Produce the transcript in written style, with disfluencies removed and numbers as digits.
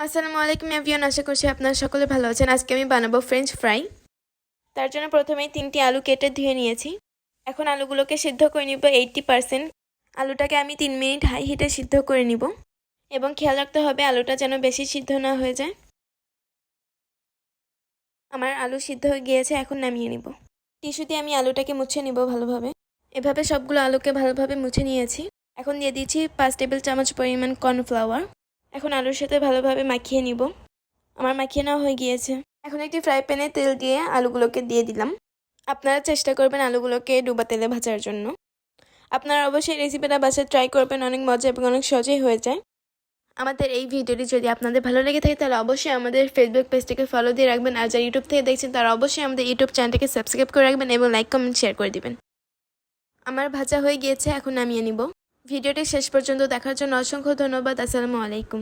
আসসালামু আলাইকুম এভরিওয়ান, আশা করছি আপনারা সকলে ভালো আছেন। আজকে আমি বানাবো ফ্রেঞ্চ ফ্রাই। তার জন্য প্রথমেই 3টি আলু কেটে ধুয়ে নিয়েছি। এখন আলুগুলোকে সিদ্ধ করে নিব 80%। আলুটাকে আমি 3 মিনিট হাই হিটে সিদ্ধ করে নিব এবং খেয়াল রাখতে হবে আলুটা যেন বেশি সিদ্ধ না হয়ে যায়। আমার আলু সিদ্ধ হয়ে গিয়েছে, এখন নামিয়ে নিব। টিস্যু দিয়ে আমি আলুটাকে মুছে নিব ভালোভাবে। এভাবে সবগুলো আলুকে ভালোভাবে মুছে নিয়েছি। এখন দিয়ে দিচ্ছি 5 টেবিল চামচ পরিমাণ কর্নফ্লাওয়ার। এখন আলুর সাথে ভালোভাবে মাখিয়ে নিব। আমার মাখিয়ে নেওয়া হয়ে গিয়েছে। এখন একটি ফ্রাই প্যানে তেল দিয়ে আলুগুলোকে দিয়ে দিলাম। আপনারা চেষ্টা করবেন আলুগুলোকে ডুবা তেলে ভাজার জন্য। আপনারা অবশ্যই রেসিপিটা বাসায় ট্রাই করবেন, অনেক মজা এবং অনেক সহজেই হয়ে যায়। আমাদের এই ভিডিওটি যদি আপনাদের ভালো লেগে থাকে তাহলে অবশ্যই আমাদের ফেসবুক পেজটিকে ফলো দিয়ে রাখবেন, আর যারা ইউটিউব থেকে দেখছেন তারা অবশ্যই আমাদের ইউটিউব চ্যানেলটিকে সাবস্ক্রাইব করে রাখবেন এবং লাইক কমেন্ট শেয়ার করে দিবেন। আমার ভাজা হয়ে গিয়েছে, এখন নামিয়ে নিব। ভিডিওটি শেষ পর্যন্ত দেখার জন্য অসংখ্য ধন্যবাদ। আসসালামু আলাইকুম।